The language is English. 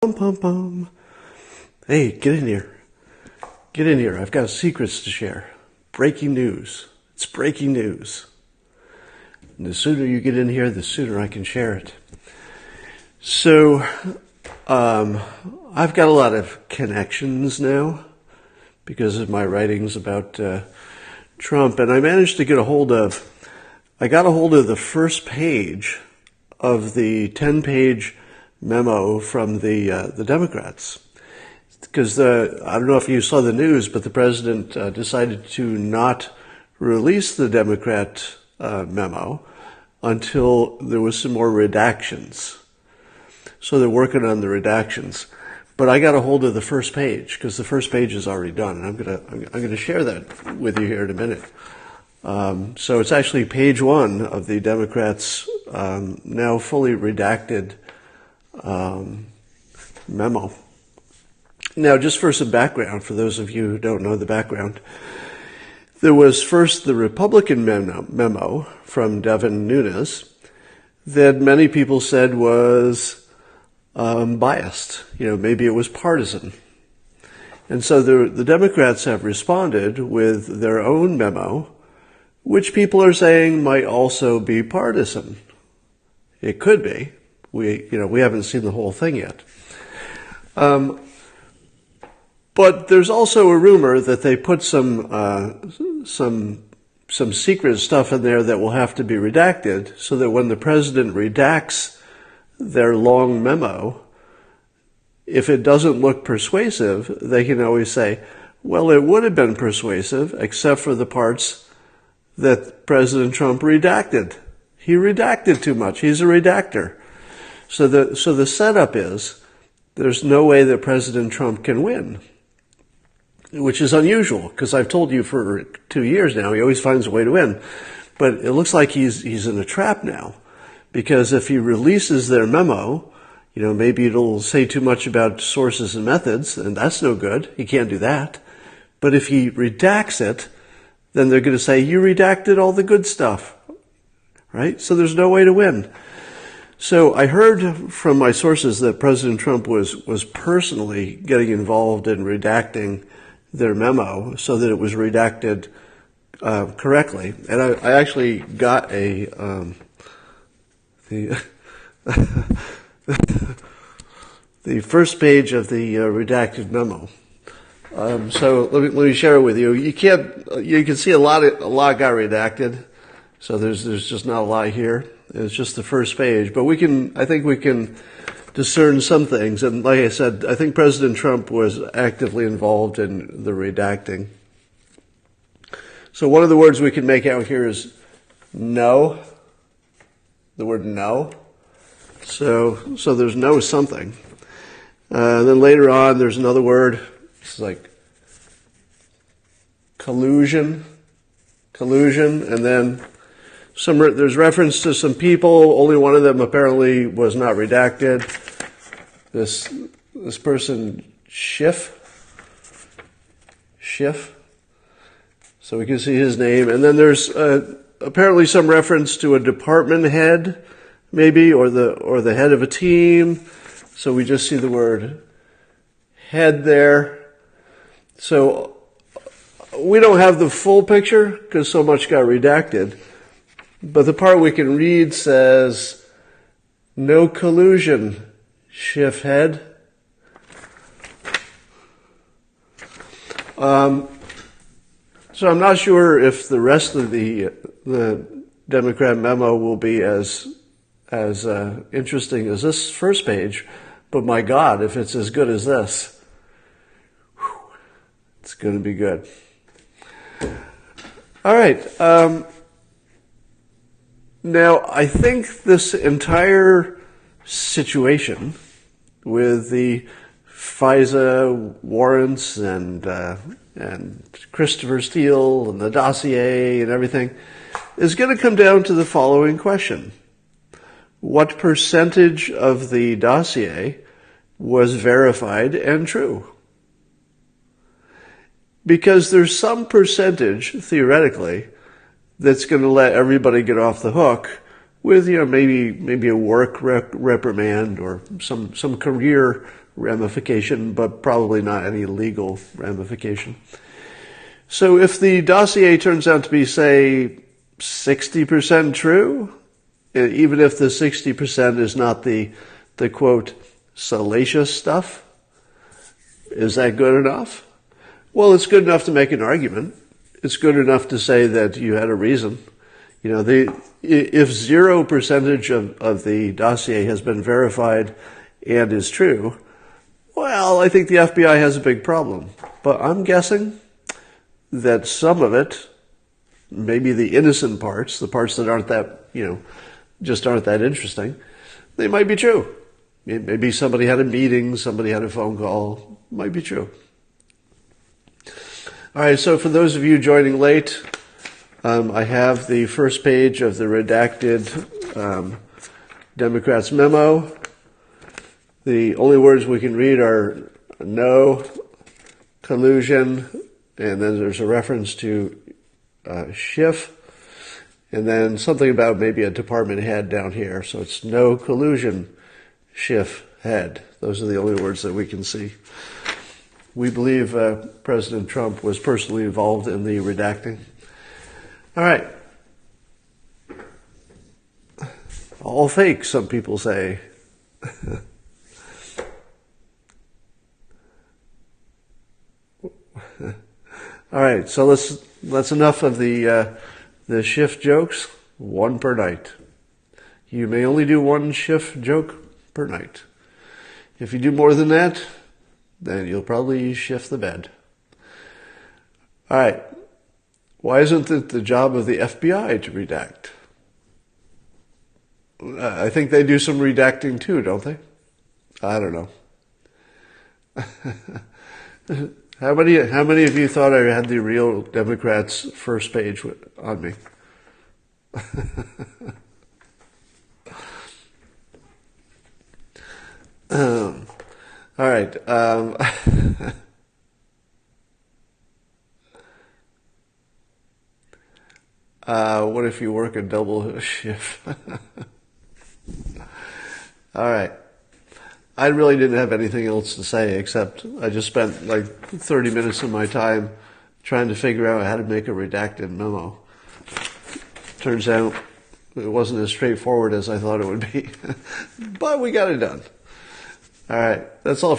Bum, bum, bum. Hey, get in here. Get in here. I've got secrets to share. Breaking news. It's breaking news. And the sooner you get in here, the sooner I can share it. So, I've got a lot of connections now because of my writings about Trump, and I managed to get a hold of the first page of the 10-page memo from the Democrats. Because I don't know if you saw the news, but the president decided to not release the Democrat memo until there was some more redactions. So they're working on the redactions. But I got a hold of the first page because the first page is already done, and I'm gonna share that with you here in a minute. So it's actually page 1 of the Democrats' now fully redacted memo. Now, just for some background, for those of you who don't know the background, there was first the Republican memo from Devin Nunes that many people said was biased. Maybe it was partisan. And so the Democrats have responded with their own memo, which people are saying might also be partisan. It could be. We haven't seen the whole thing yet. But there's also a rumor that they put some secret stuff in there that will have to be redacted, so that when the president redacts their long memo, if it doesn't look persuasive, they can always say, well, it would have been persuasive, except for the parts that President Trump redacted. He redacted too much. He's a redactor. So the setup is there's no way that President Trump can win, which is unusual because I've told you for 2 years now he always finds a way to win. But it looks like he's in a trap now, because if he releases their memo, maybe it'll say too much about sources and methods, and that's no good. He can't do that. But if he redacts it, then they're going to say, you redacted all the good stuff, right? So there's no way to win. So I heard from my sources that President Trump was personally getting involved in redacting their memo so that it was redacted correctly. And I actually got the first page of the redacted memo. So let me share it with you. You can see a lot got redacted. So there's just not a lot here. It's just the first page, but I think we can discern some things. And like I said, I think President Trump was actively involved in the redacting. So one of the words we can make out here is no. The word no. So there's no something. Then later on, there's another word. It's like collusion, and then there's reference to some people. Only one of them apparently was not redacted. This person, Schiff. So we can see his name. And then there's apparently some reference to a department head, maybe, or the head of a team. So we just see the word head there. So we don't have the full picture because so much got redacted. But the part we can read says, no collusion, Schiff head. So I'm not sure if the rest of the Democrat memo will be as interesting as this first page, but my God, if it's as good as this, it's going to be good. All right. Now, I think this entire situation with the FISA warrants and Christopher Steele and the dossier and everything is going to come down to the following question. What percentage of the dossier was verified and true? Because there's some percentage, theoretically, that's going to let everybody get off the hook with, maybe a work reprimand or some career ramification, but probably not any legal ramification. So if the dossier turns out to be, say, 60% true, even if the 60% is not the quote, salacious stuff, is that good enough? Well, it's good enough to make an argument. It's good enough to say that you had a reason. You know, if 0% of the dossier has been verified and is true, well, I think the FBI has a big problem. But I'm guessing that some of it, maybe the innocent parts, the parts that aren't that, just aren't that interesting, they might be true. Maybe somebody had a meeting, somebody had a phone call, might be true. All right, so for those of you joining late, I have the first page of the redacted Democrats' memo. The only words we can read are no, collusion, and then there's a reference to Schiff, and then something about maybe a department head down here. So it's no collusion, Schiff, head. Those are the only words that we can see. We believe President Trump was personally involved in the redacting. All right. All fake, some people say. All right, so that's enough of the Schiff jokes. One per night. You may only do one Schiff joke per night. If you do more than that, then you'll probably shift the bed. All right. Why isn't it the job of the FBI to redact? I think they do some redacting too, don't they? I don't know. How many of you thought I had the real Democrats' first page on me? All right. What if you work a double shift? All right. I really didn't have anything else to say except I just spent like 30 minutes of my time trying to figure out how to make a redacted memo. Turns out it wasn't as straightforward as I thought it would be, but we got it done. All right. That's all.